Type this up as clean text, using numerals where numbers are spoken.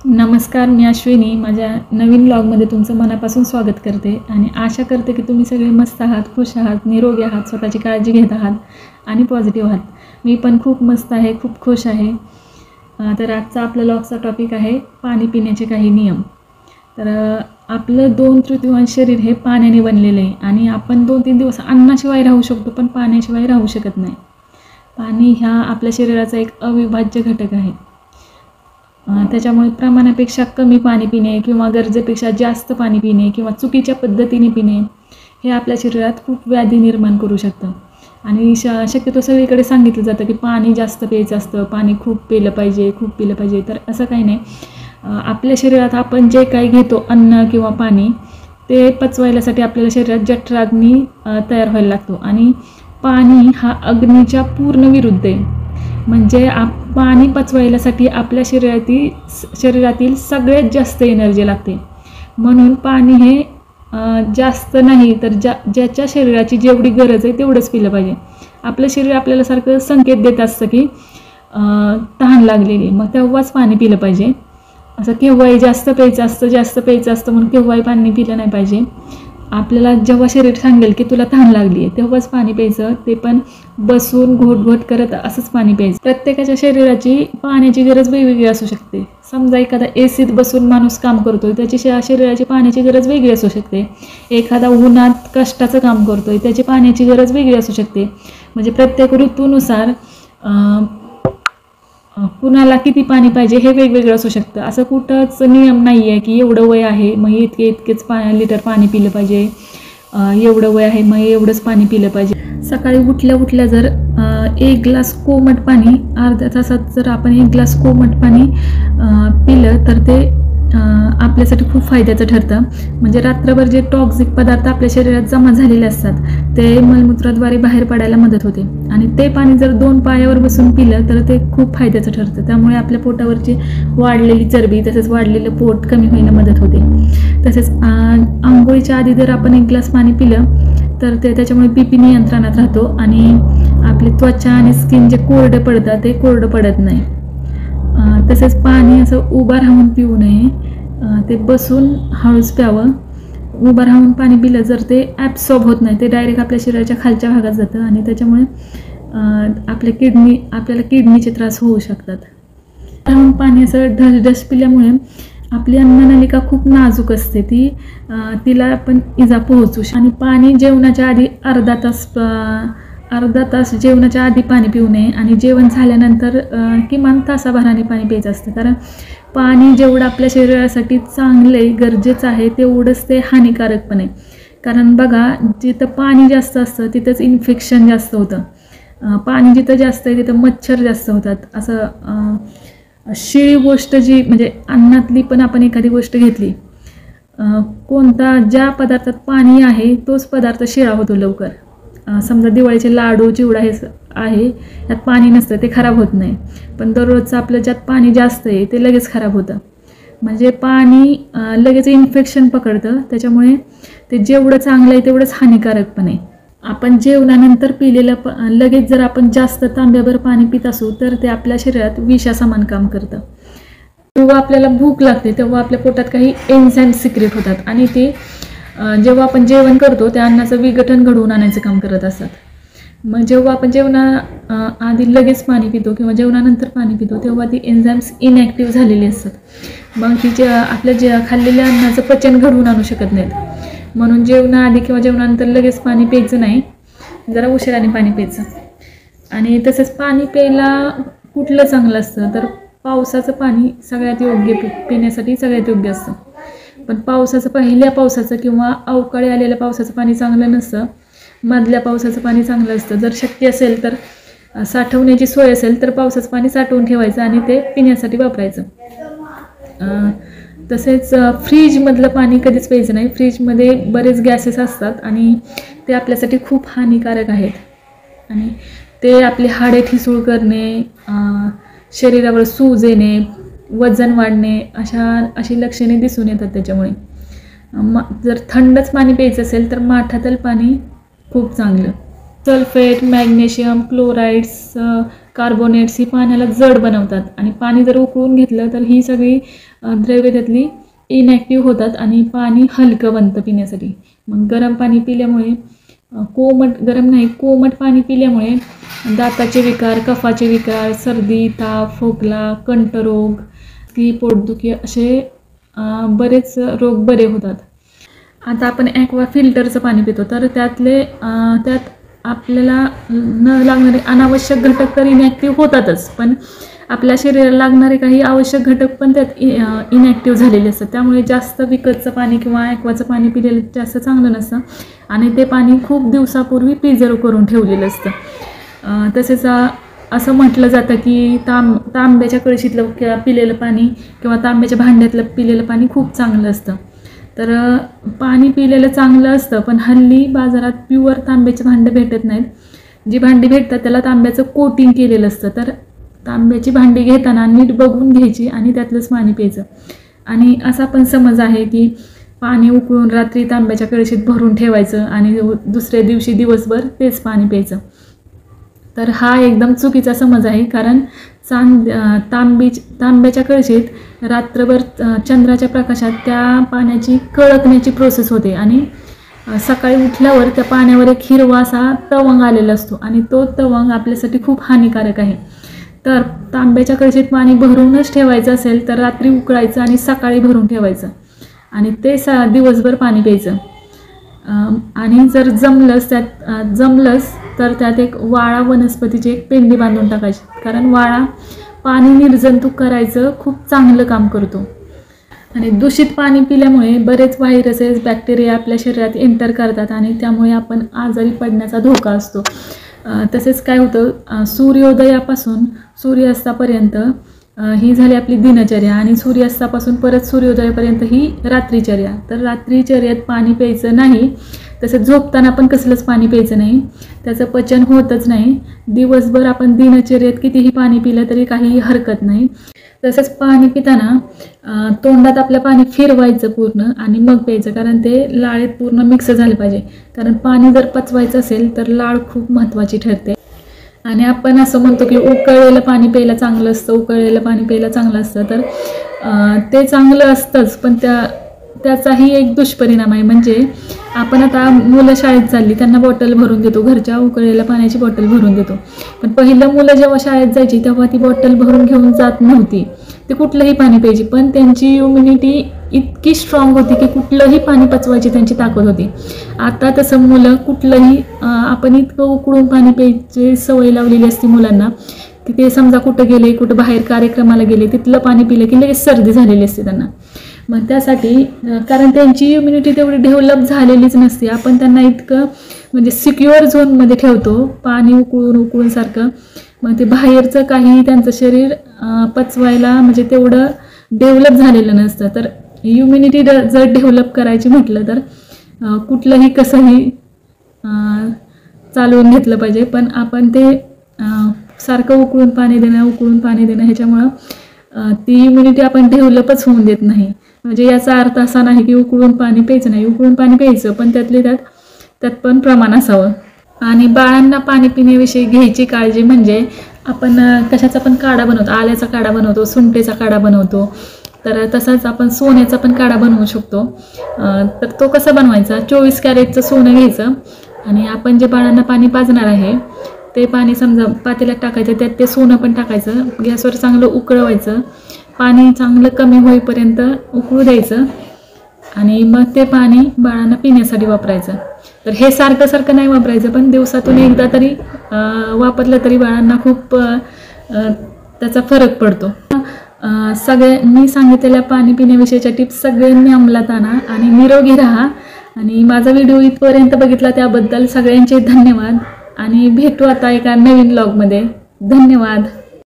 नमस्कार, मी अश्विनी माझ्या नवीन ब्लॉगमध्ये तुमचं मनापासून स्वागत करते आणि आशा करते की तुम्ही सगळे मस्त आहात, खुश आहात, निरोगी आहात, स्वतःची काळजी घेत आहात आणि पॉझिटिव्ह आहात. मी पण खूप मस्त आहे, खूप खुश आहे. तर आजचा आपला ब्लॉगचा टॉपिक आहे पाणी पिण्याचे काही नियम. तर आपलं 2/3 शरीर हे पाण्याने बनलेलं आहे आणि आपण 2-3 दिवस अन्नाशिवाय राहू शकतो, पण पाण्याशिवाय राहू शकत नाही. पाणी हा आपल्या शरीराचा एक अविभाज्य घटक आहे. त्याच्यामुळे प्रमाणापेक्षा कमी पाणी पिणे किंवा गरजेपेक्षा जास्त पाणी पिणे किंवा चुकीच्या पद्धतीने पिणे हे आपल्या शरीरात खूप व्याधी निर्माण करू शकतं. आणि शक्यतो सगळीकडे सांगितलं जातं की पाणी जास्त प्यायचं असतं, पाणी खूप पिलं पाहिजे. तर असं काही नाही. आपल्या शरीरात आपण जे काही घेतो अन्न किंवा पाणी ते पचवायलासाठी आपल्याला शरीरात जठराग्नी तयार व्हायला लागतो आणि पाणी हा अग्नीच्या पूर्ण विरुद्ध आहे. म्हणजे पाणी पचवायलासाठी आपल्या शरीरातील सगळ्यात जास्त एनर्जी लागते. म्हणून पाणी हे जास्त नाही तर ज्याच्या शरीराची जेवढी गरज आहे तेवढंच पिलं पाहिजे. आपलं शरीर आपल्याला सारखं संकेत देत असतं की तहान लागलेली, मग तेव्हाच पाणी पिलं पाहिजे. असं केव्हाही जास्त प्यायचं असतं म्हणून केव्हाही पाणी पिलं नाही पाहिजे. आपल्याला जेव्हा शरीर सांगेल की तुला तहान लागली आहे तेव्हाच पाणी प्यायचं, ते पण बसून घोट करत असंच पाणी प्यायचं. प्रत्येकाच्या शरीराची पाण्याची गरज वेगवेगळी असू शकते. समजा एखादा एसीत बसून माणूस काम करतोय, त्याची शरीराची पाण्याची गरज वेगळी असू शकते. एखादा उन्हात कष्टाचं काम करतोय, त्याची पाण्याची गरज वेगळी असू शकते. म्हणजे प्रत्येक ऋतूनुसार कुणाला किती पाणी पाहिजे हे वेगवेगळं असू शकतं. असं कुठंच नियम नाही आहे की एवढं वय आहे मग इतकेच लिटर पाणी पिलं पाहिजे, एवढं वय आहे मग एवढंच पाणी पिलं पाहिजे. सकाळी उठल्या जर 1 ग्लास कोमट पाणी, अर्ध्या तासात जर आपण 1 ग्लास कोमट पाणी पिलं तर ते आपल्यासाठी खूप फायद्याचं ठरतं. म्हणजे रात्रभर जे टॉक्सिक पदार्थ आपल्या शरीरात जमा झालेले असतात ते मलमूत्राद्वारे बाहेर पडायला मदत होते आणि ते पाणी जर 2 पायावर बसून पिलं तर ते खूप फायद्याचं ठरतं. त्यामुळे आपल्या पोटावरची वाढलेली चरबी तसेच वाढलेलं पोट कमी होण्यास मदत होते. तसेच आंघोळीच्या आधी जर आपण 1 ग्लास पाणी पिलं तर त्याच्यामुळे BP नियंत्रणात राहतो आणि आपली त्वचा आणि स्किन जे कोरडं पडतं ते कोरडं पडत नाही. तसेच पाणी असं उभं राहून पिऊ नये, ते बसून हळूच प्यावं. उभं राहून पाणी पिलं जर ते ॲब्सॉर्ब होत नाही, ते डायरेक्ट आपल्या शरीराच्या खालच्या भागात जातं आणि त्याच्यामुळे आपल्याला किडनीचे त्रास होऊ शकतात. राहून पाणी असं ढस पिल्यामुळे आपली अन्ननलिका खूप नाजूक असते, तिला आपण इजा पोहोचू शकतो. आणि पाणी जेवणाच्या आधी अर्धा तास जेवणाच्या आधी पाणी पिऊ नये आणि जेवण झाल्यानंतर किमान तासाभराने पाणी प्यायचं असतं. कारण पाणी जेवढं आपल्या शरीरासाठी चांगलं आहे, गरजेचं आहे, तेवढंच ते हानिकारक पण आहे. कारण बघा, जिथं पाणी जास्त असतं तिथंच इन्फेक्शन जास्त होतं. पाणी जिथं जास्त आहे तिथं मच्छर जास्त होतात. असं शिळी गोष्ट जी म्हणजे अन्नातली पण आपण एखादी गोष्ट घेतली, ज्या पदार्थात पाणी आहे तोच पदार्थ शिळा होतो लवकर. समजा दिवाळीचे लाडू, चिवडा हे आहे, त्यात पाणी नसतं, ते खराब होत नाही. पण दररोजचं आपलं ज्यात पाणी जास्त आहे ते लगेच खराब होतं. म्हणजे पाणी लगेच इन्फेक्शन पकडतं. त्याच्यामुळे ते जेवढं चांगलं आहे तेवढंच हानिकारक पण आहे. आपण जेवणानंतर पिलेलं लगेच जर आपण जास्त तांब्याभर पाणी पित असू तर ते आपल्या शरीरात विषासमान काम करतं. जेव्हा आपल्याला भूक लागते तेव्हा आपल्या पोटात काही एन्झाईम्स सिक्रेट होतात आणि ते जेव्हा आपण जेवण करतो त्या अन्नाचं विघटन घडवून आणायचं काम करत असतात. मग जेव्हा आपण आधी लगेच पाणी पितो किंवा जेवणानंतर पाणी पितो तेव्हा ती एन्झाईम्स इनॅक्टिव्ह झालेली असतात. मग आपल्या खाल्लेल्या अन्नाचं पचन घडवून आणू शकत नाहीत. म्हणून जेवणाआधी किंवा जेवणानंतर लगेच पाणी प्यायचं नाही, जरा उशिराने पाणी प्यायचं. आणि तसंच पाणी प्यायला कुठलं चांगलं असतं तर पावसाचं पाणी सगळ्यात योग्य, पिण्यासाठी सगळ्यात योग्य असतं. पण पहिल्या पावसाचं किंवा अवकाळी आलेल्या पावसाचं पाणी चांगलं नसतं, मधल्या पावसाचं पाणी चांगलं असतं. जर शक्य असेल तर साठवण्याची सोय असेल तर पावसाचं पाणी साठवून ठेवायचं आणि ते पिण्यासाठी वापरायचं. तसेच फ्रीजमधलं पाणी कधीच प्यायचं नाही. फ्रीजमध्ये बरेच गॅसेस असतात आणि ते आपल्यासाठी खूप हानिकारक आहेत आणि ते आपले हाडे ठिसूळ करणे, शरीरावर सूज येणे, वजन वाढणे अशी लक्षणे दिसून येतात. त्याच्यामुळे जर थंडच पाणी प्यायचं असेल तर माठातलं पाणी खूप चांगलं. सल्फेट, मॅग्नेशियम, क्लोराईड्स, कार्बोनेट्स ही पाण्याला जड बनवतात आणि पाणी जर उकळून घेतलं तर ही सगळी द्रव्ये त्यातली इनॅक्टिव्ह होतात आणि पाणी हलकं बनतं पिण्यासाठी. मग गरम पाणी पिल्यामुळे कोमट पाणी पिल्यामुळे दाताचे विकार, कफाचे विकार, सर्दी, ताप, खोकला, कंठरोग, पोटदुखी असे बरेच रोग बरे होतात. आता आपण ॲक्वा फिल्टरचं पाणी पितो तर त्यात आपल्याला न लागणारे अनावश्यक घटक तर इनॅक्टिव्ह होतातच, पण आपल्या शरीराला लागणारे काही आवश्यक घटक पण त्यात इनॅक्टिव्ह झालेले असतात. त्यामुळे जास्त विकतचं पाणी किंवा ॲक्वाचं पाणी पिलेलं जास्त चांगलं नसतं आणि ते पाणी खूप दिवसापूर्वी प्रिझर्व करून ठेवलेलं असतं. तसेच असं म्हटलं जातं की तांब्याच्या कळशीतलं पिलेलं पाणी किंवा तांब्याच्या भांड्यातलं पिलेलं पाणी खूप चांगलं असतं. तर पाणी पिलेलं चांगलं असतं, पण हल्ली बाजारात प्युअर तांब्याचे भांडे भेटत नाहीत. जी भांडी भेटतात त्याला तांब्याचं कोटिंग केलेलं असतं. तर तांब्याची भांडी घेताना नीट बघून घ्यायची आणि त्यातलंच पाणी प्यायचं. आणि असा पण समज आहे की पाणी उकळून रात्री तांब्याच्या कळशीत भरून ठेवायचं आणि दुसऱ्या दिवशी दिवसभर तेच पाणी प्यायचं. तर हा एकदम चुकीचा समज आहे, कारण तांब्याच्या कळशीत रात्रभर चंद्राच्या प्रकाशात त्या पाण्याची कळकण्याची प्रोसेस होते आणि सकाळी उठल्यावर त्या पाण्यावर एक हिरवा असा तवंग आलेला असतो आणि तो तवंग आपल्यासाठी खूप हानिकारक आहे. तर तांब्याच्या कळशीत पाणी भरूनच ठेवायचं असेल तर रात्री उकळायचं आणि सकाळी भरून ठेवायचं आणि ते दिवसभर पाणी प्यायचं. आणि जर जमलंच तर त्यात एक वाळा वनस्पतीची एक पेंडी बांधून टाकायची, कारण वाळा पाणी निर्जंतुक करायचं खूप चांगलं काम करतो. आणि दूषित पाणी पिल्यामुळे बरेच व्हायरसेस, बॅक्टेरिया आपल्या शरीरात एंटर करतात आणि त्यामुळे आपण आजारी पडण्याचा धोका असतो. तसेच काय होतं, सूर्योदयापासून सूर्यास्तापर्यंत ही झाली आपली दिनचर्या आणि सूर्यास्तापासून परत सूर्योदयापर्यंत ही रात्रीचर्या. तर रात्रीचर्यात पाणी प्यायचं नाही. तसंच झोपताना पण कसलंच पाणी प्यायचं नाही, त्याचं पचन होतच नाही. दिवसभर आपण दिनचर्येत कितीही पाणी पिलं तरी काही हरकत नाही. तसंच पाणी पिताना तोंडात आपलं पाणी फिरवायचं पूर्ण आणि मग प्यायचं, कारण ते लाळेत पूर्ण मिक्स झालं पाहिजे. कारण पाणी जर पचवायचं असेल तर लाळ खूप महत्त्वाची ठरते. आणि आपण असं म्हणतो की उकळलेलं पाणी प्यायला चांगलं असतं, तर ते चांगलं असतंच, पण त्याचाही एक दुष्परिणाम आहे. म्हणजे आपण आता मुलं शाळेत चालली, त्यांना बॉटल भरून देतो, घरच्या उकळलेल्या पाण्याची बॉटल भरून देतो. पण पहिलं मुलं जेव्हा शाळेत जायची तेव्हा ती बॉटल भरून घेऊन जात नव्हती, ते कुठलंही पाणी प्यायची. पण त्यांची इम्युनिटी इतकी स्ट्रॉंग होती की कुठलंही पाणी पचवायची त्यांची ताकद होती. आता तसं मुलं कुठलंही आपण इतकं उकळून पाणी प्यायची सवय लावलेली असते मुलांना की ते समजा कुठं गेले, कुठं बाहेर कार्यक्रमाला गेले, तिथलं पाणी पिलं की लगेच सर्दी झालेली असते त्यांना. मग त्यासाठी, कारण त्यांची इम्युनिटी तेवढी डेव्हलप झालेलीच नसते, आपण त्यांना इतकं म्हणजे सिक्युअर झोनमध्ये ठेवतो पाणी उकळून सारखं. मग ते बाहेरचं काही त्यांचं शरीर पचवायला म्हणजे तेवढं डेव्हलप झालेलं नसतं. तर इम्युनिटी जर डेव्हलप करायची म्हटलं तर कुठलंही कसंही चालवून घेतलं पाहिजे, पण आपण ते सारखं उकळून पाणी देणं ह्याच्यामुळं ती इम्युनिटी आपण डेव्हलपच होऊन देत नाही. म्हणजे याचा अर्थ असा नाही की उकळून पाणी प्यायचं नाही, उकळून पाणी प्यायचं, पण त्यात पण प्रमाण असावं. आणि बाळांना पाणी पिण्याविषयी घ्यायची काळजी म्हणजे आपण कशाचा पण काढा बनवतो, आल्याचा काढा बनवतो, सुंठेचा काढा बनवतो, तर तसाच आपण सोन्याचा पण काढा बनवू शकतो. तर तो कसा बनवायचा, 24 कॅरेटचं सोनं घ्यायचं आणि आपण जे बाळांना पाणी पाजणार आहे ते पाणी समजा पातेल्यात टाकायचं, त्यात ते सोनं पण टाकायचं, गॅसवर चांगलं उकळवायचं, पाणी चांगलं कमी होईपर्यंत उकळू द्यायचं आणि मग ते पाणी बाळांना पिण्यासाठी वापरायचं. तर हे सारखं नाही वापरायचं, पण दिवसातून एकदा तरी वापरलं तरी बाळांना खूप त्याचा फरक पडतो. मी सांगितलेल्या पाणी पिण्याविषयीच्या टिप्स सगळ्यांनी अंमलात आणा आणि निरोगी राहा. आणि माझा व्हिडिओ इथपर्यंत बघितला त्याबद्दल सगळ्यांचे धन्यवाद आणि भेटू आता एका नवीन व्लॉगमध्ये. धन्यवाद.